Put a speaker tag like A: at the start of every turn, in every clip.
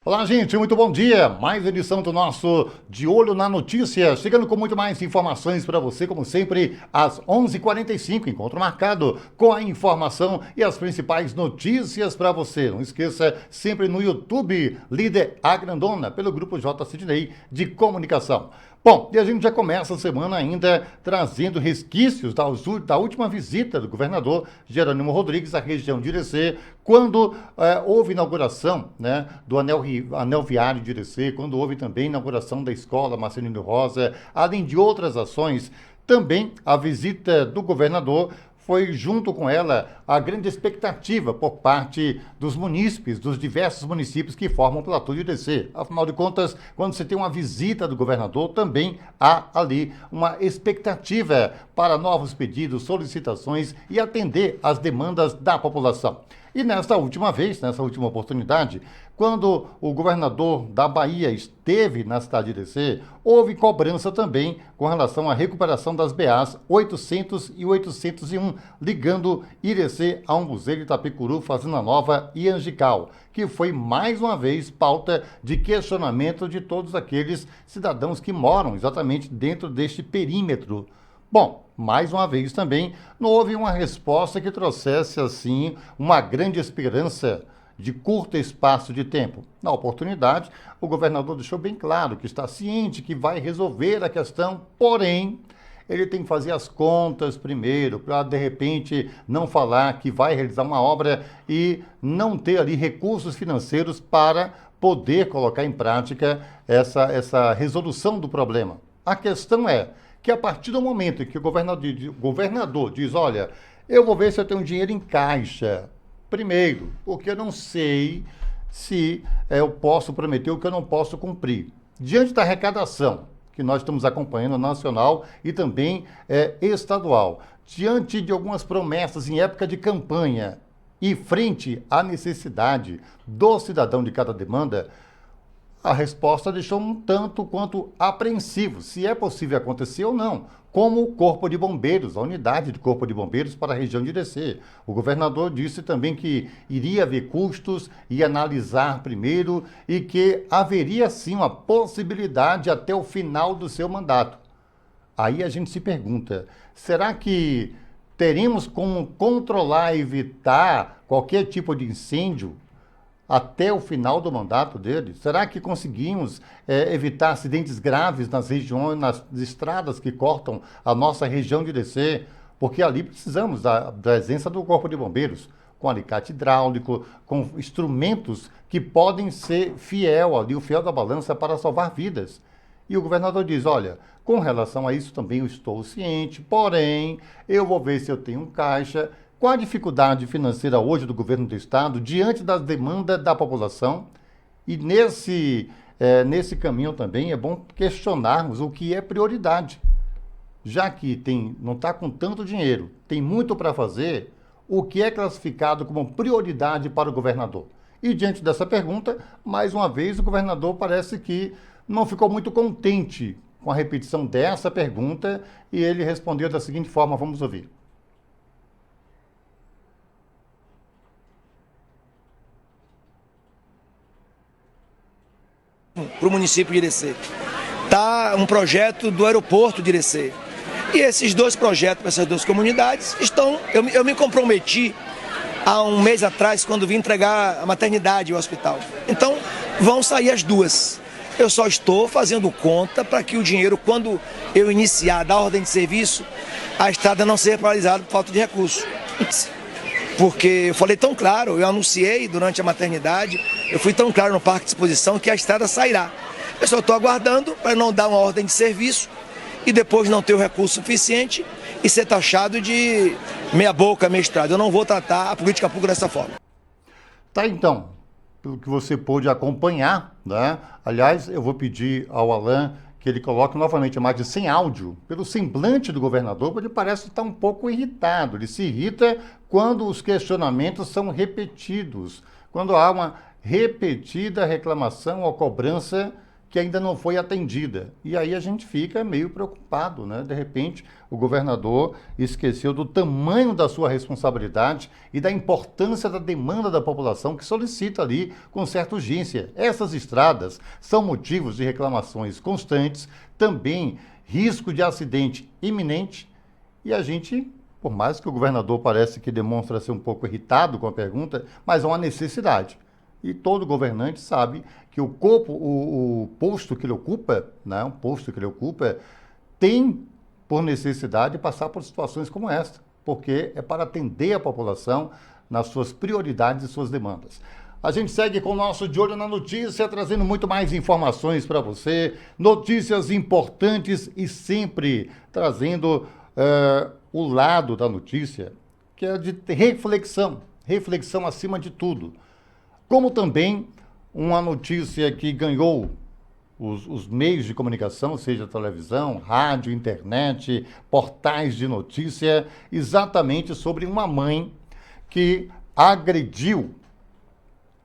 A: Olá, gente, muito bom dia. Mais edição do nosso De Olho na Notícia, chegando com muito mais informações para você, como sempre, às 11h45, encontro marcado com a informação e as principais notícias para você. Não esqueça, sempre no YouTube, Líder A Grandona, pelo Grupo J. Sidney de Comunicação. Bom, e a gente já começa a semana ainda trazendo resquícios da última visita do governador Jerônimo Rodrigues à região de Irecê, quando houve inauguração, né, do anel viário de Irecê, quando houve também inauguração da escola Marcelino Rosa, além de outras ações. Também a visita do governador foi, junto com ela, a grande expectativa por parte dos munícipes, dos diversos municípios que formam o Platô de Irecê. Afinal de contas, quando você tem uma visita do governador, também há ali uma expectativa para novos pedidos, solicitações e atender às demandas da população. E nesta última vez, nessa última oportunidade, quando o governador da Bahia esteve na cidade de Irecê, houve cobrança também com relação à recuperação das BAs 800 e 801, ligando Irecê a Umbuzeiro, Itapecuru, Fazenda Nova e Angical, que foi mais uma vez pauta de questionamento de todos aqueles cidadãos que moram exatamente dentro deste perímetro. Bom, mais uma vez também, não houve uma resposta que trouxesse, assim, uma grande esperança de curto espaço de tempo. Na oportunidade, o governador deixou bem claro que está ciente que vai resolver a questão, porém, ele tem que fazer as contas primeiro, para de repente não falar que vai realizar uma obra e não ter ali recursos financeiros para poder colocar em prática essa resolução do problema. A questão é que a partir do momento em que o governador diz, olha, eu vou ver se eu tenho dinheiro em caixa, primeiro, porque eu não sei se eu posso prometer o que eu não posso cumprir. Diante da arrecadação que nós estamos acompanhando, nacional e também estadual, diante de algumas promessas em época de campanha e frente à necessidade do cidadão de cada demanda, a resposta deixou um tanto quanto apreensivo, se é possível acontecer ou não, como o Corpo de Bombeiros, a unidade de Corpo de Bombeiros para a região de Irecê. O governador disse também que iria ver custos e analisar primeiro e que haveria sim uma possibilidade até o final do seu mandato. Aí a gente se pergunta, será que teremos como controlar e evitar qualquer tipo de incêndio até o final do mandato dele? Será que conseguimos evitar acidentes graves nas regiões, nas estradas que cortam a nossa região de Irecê? Porque ali precisamos da presença do Corpo de Bombeiros, com alicate hidráulico, com instrumentos que podem ser o fiel da balança para salvar vidas. E o governador diz, olha, com relação a isso também eu estou ciente, porém, eu vou ver se eu tenho um caixa. Qual a dificuldade financeira hoje do governo do estado diante das demandas da população? E nesse caminho também é bom questionarmos o que é prioridade. Já que não está com tanto dinheiro, tem muito para fazer, o que é classificado como prioridade para o governador? E diante dessa pergunta, mais uma vez, o governador parece que não ficou muito contente com a repetição dessa pergunta e ele respondeu da seguinte forma, vamos ouvir.
B: Para o município de Irecê. Está um projeto do aeroporto de Irecê. E esses dois projetos para essas duas comunidades estão... Eu me comprometi há um mês atrás, quando vim entregar a maternidade e o hospital. Então, vão sair as duas. Eu só estou fazendo conta para que o dinheiro, quando eu iniciar, dar ordem de serviço, a estrada não seja paralisada por falta de recurso. Porque eu falei tão claro, eu anunciei durante a maternidade, eu fui tão claro no parque de exposição que a estrada sairá. Eu só estou aguardando para não dar uma ordem de serviço e depois não ter o recurso suficiente e ser taxado de meia boca, meia estrada. Eu não vou tratar a política pública dessa forma.
A: Tá, então, pelo que você pôde acompanhar, né? Aliás, eu vou pedir ao Alain que ele coloque novamente a imagem sem áudio, pelo semblante do governador, porque ele parece estar um pouco irritado. Ele se irrita quando os questionamentos são repetidos, quando há uma repetida reclamação ou cobrança que ainda não foi atendida. E aí a gente fica meio preocupado, né? De repente, o governador esqueceu do tamanho da sua responsabilidade e da importância da demanda da população que solicita ali com certa urgência. Essas estradas são motivos de reclamações constantes, também risco de acidente iminente, e a gente, por mais que o governador parece que demonstra ser um pouco irritado com a pergunta, mas é uma necessidade. E todo governante sabe que o posto que ele ocupa, né, um posto que ele ocupa, tem por necessidade passar por situações como esta, porque é para atender a população nas suas prioridades e suas demandas. A gente segue com o nosso De Olho na Notícia, trazendo muito mais informações para você, notícias importantes e sempre trazendo o lado da notícia, que é de reflexão, reflexão acima de tudo. Como também uma notícia que ganhou os meios de comunicação, seja televisão, rádio, internet, portais de notícia, exatamente sobre uma mãe que agrediu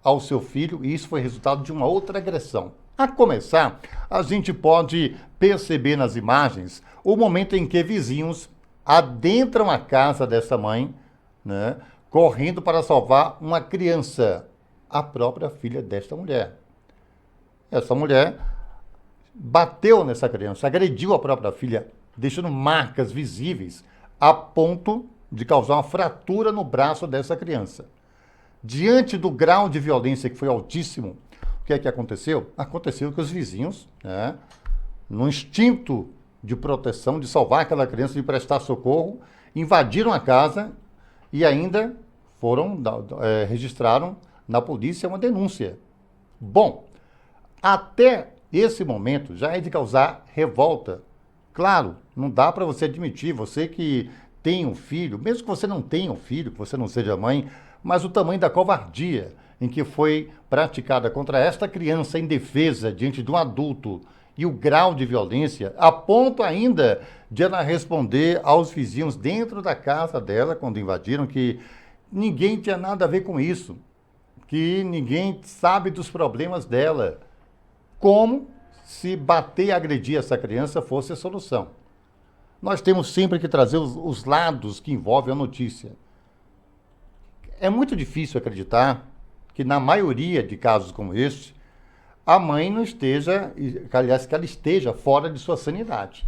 A: ao seu filho, e isso foi resultado de uma outra agressão. A começar, a gente pode perceber nas imagens o momento em que vizinhos adentram a casa dessa mãe, né, correndo para salvar uma criança, a própria filha desta mulher. Essa mulher bateu nessa criança, agrediu a própria filha, deixando marcas visíveis a ponto de causar uma fratura no braço dessa criança. Diante do grau de violência que foi altíssimo, o que é que aconteceu? Aconteceu que os vizinhos, né, no instinto de proteção, de salvar aquela criança, de prestar socorro, invadiram a casa e ainda registraram na polícia uma denúncia. Bom, até esse momento já é de causar revolta. Claro, não dá para você admitir, você que tem um filho, mesmo que você não tenha um filho, que você não seja mãe, mas o tamanho da covardia em que foi praticada contra esta criança indefesa diante de um adulto e o grau de violência, a ponto ainda de ela responder aos vizinhos dentro da casa dela, quando invadiram, que ninguém tinha nada a ver com isso, que ninguém sabe dos problemas dela. Como se bater e agredir essa criança fosse a solução. Nós temos sempre que trazer os lados que envolvem a notícia. É muito difícil acreditar que na maioria de casos como este, a mãe não esteja, aliás, que ela esteja fora de sua sanidade.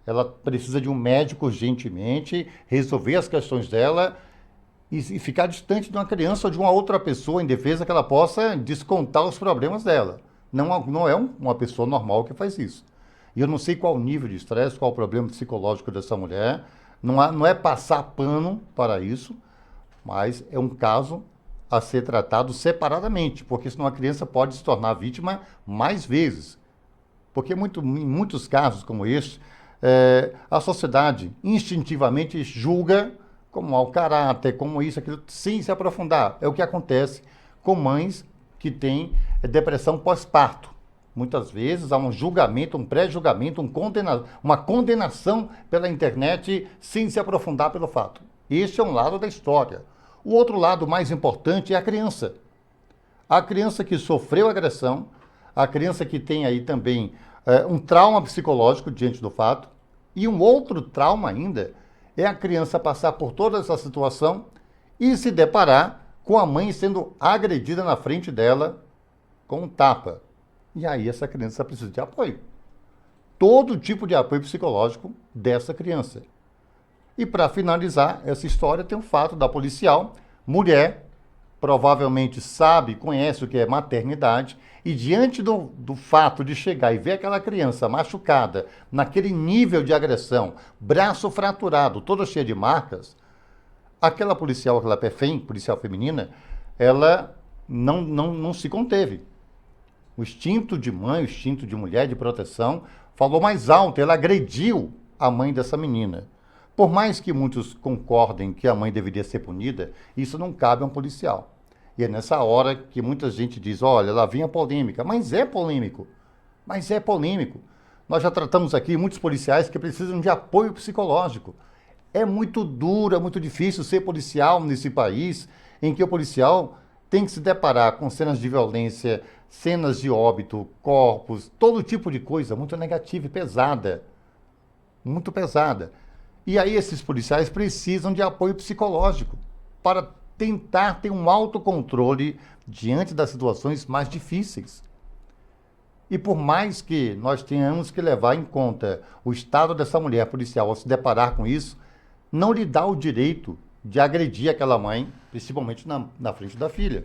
A: Ela precisa de um médico urgentemente, resolver as questões dela e ficar distante de uma criança ou de uma outra pessoa indefesa que ela possa descontar os problemas dela. Não é uma pessoa normal que faz isso. E eu não sei qual o nível de estresse, qual o problema psicológico dessa mulher. Não é passar pano para isso, mas é um caso a ser tratado separadamente, porque senão a criança pode se tornar vítima mais vezes. Porque em muitos casos como este, a sociedade instintivamente julga como mau caráter, como isso, aquilo, sem se aprofundar. É o que acontece com mães que têm depressão pós-parto. Muitas vezes há um julgamento, um pré-julgamento, uma condenação pela internet sem se aprofundar pelo fato. Este é um lado da história. O outro lado mais importante é a criança. A criança que sofreu agressão, a criança que tem aí também um trauma psicológico diante do fato, e um outro trauma ainda é a criança passar por toda essa situação e se deparar com a mãe sendo agredida na frente dela com um tapa. E aí essa criança precisa de apoio. Todo tipo de apoio psicológico dessa criança. E para finalizar essa história tem o fato da policial, mulher, provavelmente sabe, conhece o que é maternidade, e diante do fato de chegar e ver aquela criança machucada, naquele nível de agressão, braço fraturado, toda cheia de marcas, aquela policial, aquela PFEM, policial feminina, ela não se conteve. O instinto de mãe, o instinto de mulher, de proteção, falou mais alto, ela agrediu a mãe dessa menina. Por mais que muitos concordem que a mãe deveria ser punida, isso não cabe a um policial. E é nessa hora que muita gente diz, olha, lá vem a polêmica. Mas é polêmico. Mas é polêmico. Nós já tratamos aqui muitos policiais que precisam de apoio psicológico. É muito duro, é muito difícil ser policial nesse país em que o policial tem que se deparar com cenas de violência, cenas de óbito, corpos, todo tipo de coisa muito negativa e pesada. Muito pesada. E aí esses policiais precisam de apoio psicológico para tentar ter um autocontrole diante das situações mais difíceis. E por mais que nós tenhamos que levar em conta o estado dessa mulher policial ao se deparar com isso, não lhe dá o direito de agredir aquela mãe, principalmente na frente da filha.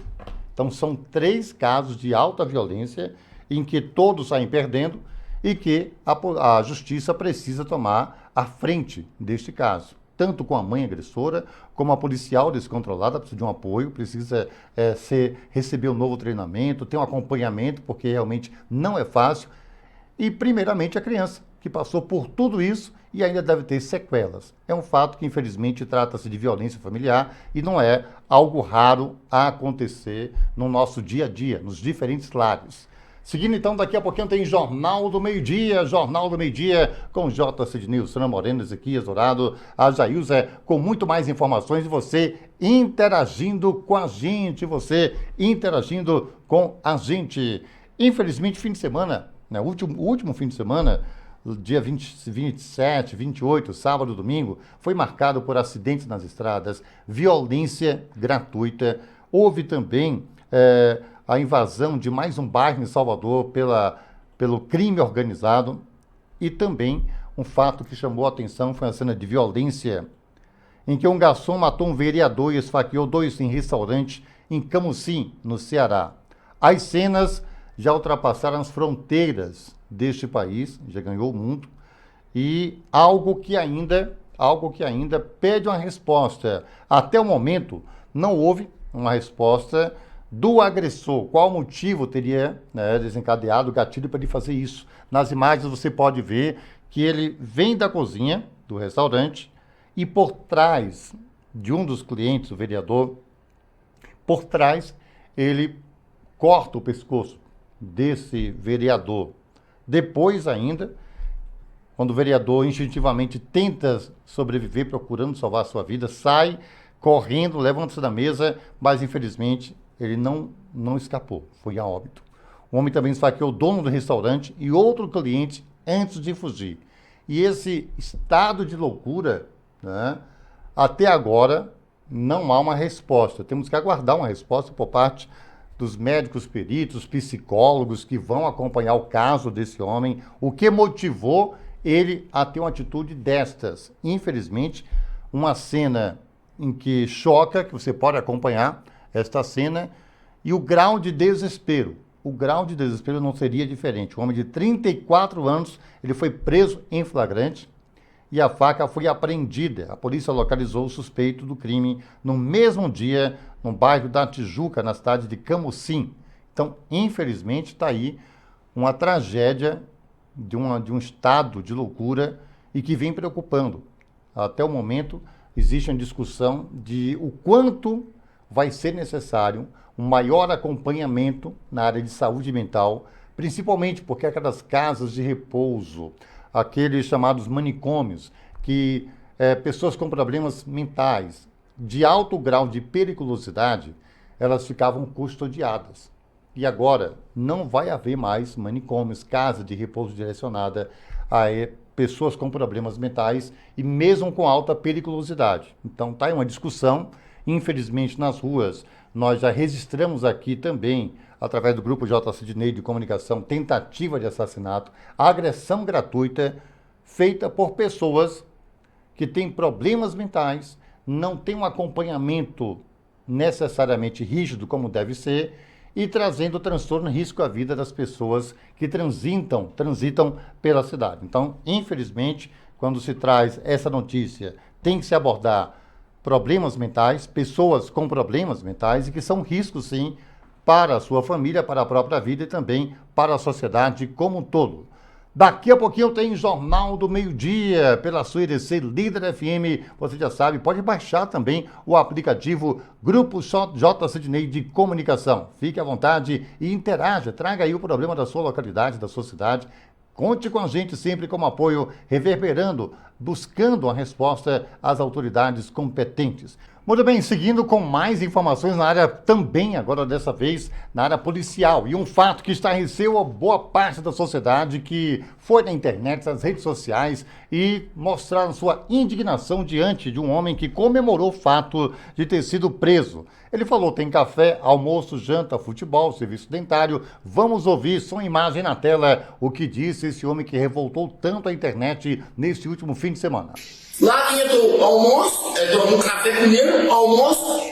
A: Então são 3 casos de alta violência em que todos saem perdendo e que a justiça precisa tomar a frente deste caso. Tanto com a mãe agressora, como a policial descontrolada, precisa de um apoio, precisa receber um novo treinamento, ter um acompanhamento, porque realmente não é fácil. E, primeiramente, a criança, que passou por tudo isso e ainda deve ter sequelas. É um fato que, infelizmente, trata-se de violência familiar e não é algo raro a acontecer no nosso dia a dia, nos diferentes lares. Seguindo, então, daqui a pouquinho tem Jornal do Meio-Dia, com J. Sidney, Sandra Moreno, Ezequias Dourado, a Jailza, com muito mais informações e você interagindo com a gente, Infelizmente, fim de semana, né, o último fim de semana, dia 27, 28, sábado, domingo, foi marcado por acidentes nas estradas, violência gratuita. Houve também a invasão de mais um bairro em Salvador pelo crime organizado e também um fato que chamou a atenção foi a cena de violência em que um garçom matou um vereador e esfaqueou 2 em restaurante em Camusim, no Ceará. As cenas já ultrapassaram as fronteiras deste país, já ganhou o mundo, e algo que ainda pede uma resposta. Até o momento, não houve uma resposta do agressor. Qual motivo teria desencadeado o gatilho para ele fazer isso? Nas imagens você pode ver que ele vem da cozinha do restaurante e por trás de um dos clientes, o vereador, por trás ele corta o pescoço desse vereador. Depois ainda, quando o vereador instintivamente tenta sobreviver, procurando salvar a sua vida, sai correndo, levanta-se da mesa, mas infelizmente ele não escapou, foi a óbito. O homem também esfaqueou o dono do restaurante e outro cliente antes de fugir. E esse estado de loucura, né, até agora, não há uma resposta. Temos que aguardar uma resposta por parte dos médicos peritos, psicólogos que vão acompanhar o caso desse homem, o que motivou ele a ter uma atitude destas. Infelizmente, uma cena em que choca, que você pode acompanhar esta cena, e o grau de desespero não seria diferente. Um homem de 34 anos, ele foi preso em flagrante e a faca foi apreendida. A polícia localizou o suspeito do crime no mesmo dia, no bairro da Tijuca, na cidade de Camusim. Então, infelizmente, está aí uma tragédia de um estado de loucura e que vem preocupando. Até o momento, existe uma discussão de o quanto vai ser necessário um maior acompanhamento na área de saúde mental, principalmente porque aquelas casas de repouso, aqueles chamados manicômios, que pessoas com problemas mentais de alto grau de periculosidade, elas ficavam custodiadas. E agora não vai haver mais manicômios, casa de repouso direcionada a pessoas com problemas mentais e mesmo com alta periculosidade. Então está aí uma discussão, infelizmente nas ruas. Nós já registramos aqui também, através do grupo J. Sidney de comunicação, tentativa de assassinato, agressão gratuita feita por pessoas que têm problemas mentais, não têm um acompanhamento necessariamente rígido como deve ser e trazendo transtorno e risco à vida das pessoas que transitam pela cidade. Então, infelizmente, quando se traz essa notícia, tem que se abordar problemas mentais, pessoas com problemas mentais e que são riscos, sim, para a sua família, para a própria vida e também para a sociedade como um todo. Daqui a pouquinho tem Jornal do Meio-Dia pela sua IDC Líder FM. Você já sabe, pode baixar também o aplicativo Grupo J. Sidney de Comunicação. Fique à vontade e interaja, traga aí o problema da sua localidade, da sua cidade. Conte com a gente sempre como apoio, reverberando buscando uma resposta às autoridades competentes. Muito bem, seguindo com mais informações na área também, agora dessa vez, na área policial. E um fato que estarreceu a boa parte da sociedade que foi na internet, nas redes sociais e mostraram sua indignação diante de um homem que comemorou o fato de ter sido preso. Ele falou, tem café, almoço, janta, futebol, serviço dentário. Vamos ouvir, som e imagem na tela, o que disse esse homem que revoltou tanto a internet neste último fim de semana.
C: Lá entra o almoço, tomo um café primeiro, almoço,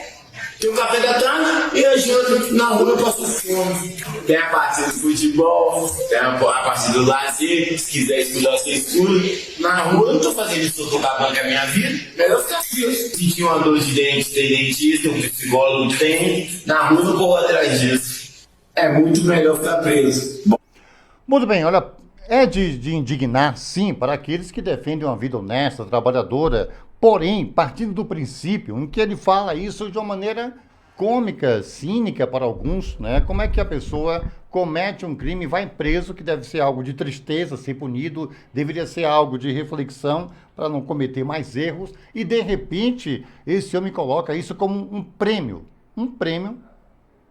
C: tem o café da tarde e a janta na rua eu passo fome. Tem a parte do futebol, tem a parte do lazer, se quiser estudar, você estuda. Na rua eu não tô fazendo isso, eu tô acabando com a minha vida, melhor ficar preso. Se tinha uma dor de dente, tem dentista, um psicólogo tem, na rua eu não vou atrás disso. É muito melhor ficar preso.
A: Muito bem, olha... É de indignar, sim, para aqueles que defendem uma vida honesta, trabalhadora, porém, partindo do princípio em que ele fala isso de uma maneira cômica, cínica para alguns, né? Como é que a pessoa comete um crime e vai preso, que deve ser algo de tristeza, ser punido, deveria ser algo de reflexão para não cometer mais erros, e de repente esse homem coloca isso como um prêmio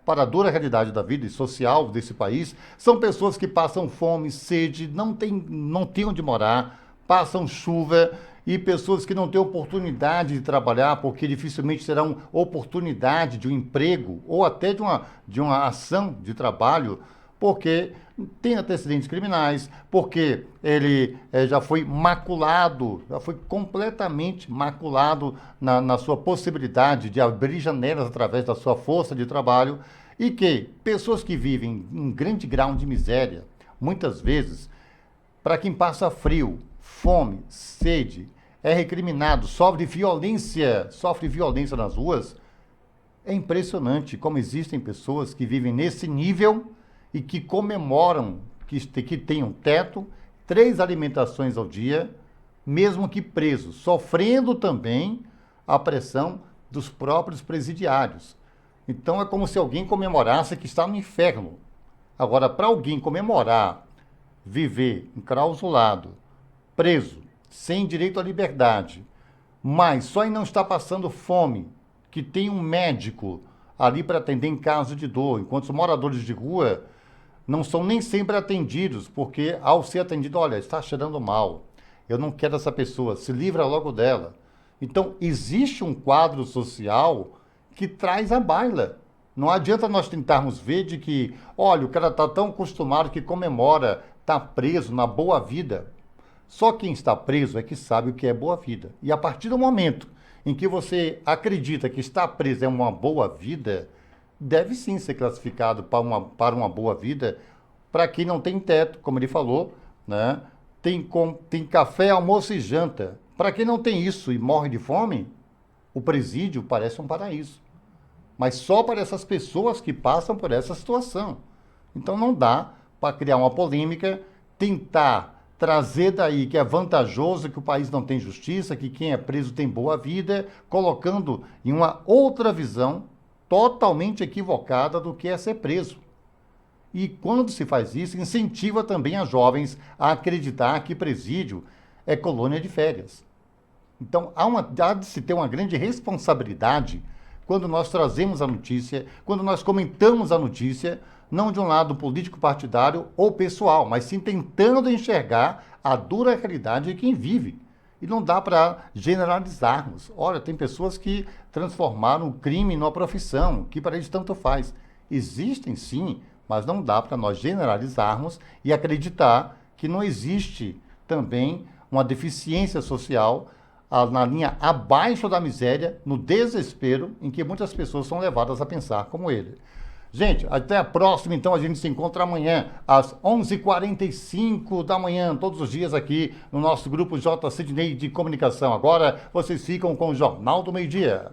A: para a dura realidade da vida e social desse país. São pessoas que passam fome, sede, não tem onde morar, passam chuva, e pessoas que não têm oportunidade de trabalhar, porque dificilmente terão oportunidade de um emprego ou até de uma ação de trabalho, porque tem antecedentes criminais, porque ele já foi maculado, já foi completamente maculado na sua possibilidade de abrir janelas através da sua força de trabalho, e que pessoas que vivem em grande grau de miséria, muitas vezes, para quem passa frio, fome, sede, é recriminado, sofre violência nas ruas, é impressionante como existem pessoas que vivem nesse nível e que comemoram que têm um teto, 3 alimentações ao dia, mesmo que presos, sofrendo também a pressão dos próprios presidiários. Então é como se alguém comemorasse que está no inferno. Agora, para alguém comemorar, viver enclausulado, preso, sem direito à liberdade, mas só em não estar passando fome, que tem um médico ali para atender em caso de dor, enquanto os moradores de rua não são nem sempre atendidos, porque ao ser atendido, olha, está cheirando mal, eu não quero essa pessoa, se livra logo dela. Então, existe um quadro social que traz à baila. Não adianta nós tentarmos ver de que, olha, o cara está tão acostumado que comemora, está preso na boa vida. Só quem está preso é que sabe o que é boa vida. E a partir do momento em que você acredita que estar preso é uma boa vida, deve sim ser classificado para uma boa vida. Para quem não tem teto, como ele falou, né? Tem café, almoço e janta. Para quem não tem isso e morre de fome, o presídio parece um paraíso. Mas só para essas pessoas que passam por essa situação. Então não dá para criar uma polêmica, tentar trazer daí que é vantajoso, que o país não tem justiça, que quem é preso tem boa vida, colocando em uma outra visão totalmente equivocada do que é ser preso. E quando se faz isso, incentiva também as jovens a acreditar que presídio é colônia de férias. Então há de se ter uma grande responsabilidade quando nós trazemos a notícia, quando nós comentamos a notícia, não de um lado político partidário ou pessoal, mas sim tentando enxergar a dura realidade de quem vive. E não dá para generalizarmos. Olha, tem pessoas que transformaram o crime numa profissão, que para eles tanto faz. Existem sim, mas não dá para nós generalizarmos e acreditar que não existe também uma deficiência social na linha abaixo da miséria, no desespero em que muitas pessoas são levadas a pensar como ele. Gente, até a próxima, então a gente se encontra amanhã às 11h45 da manhã, todos os dias aqui no nosso grupo J. Sidney de Comunicação. Agora vocês ficam com o Jornal do Meio-Dia.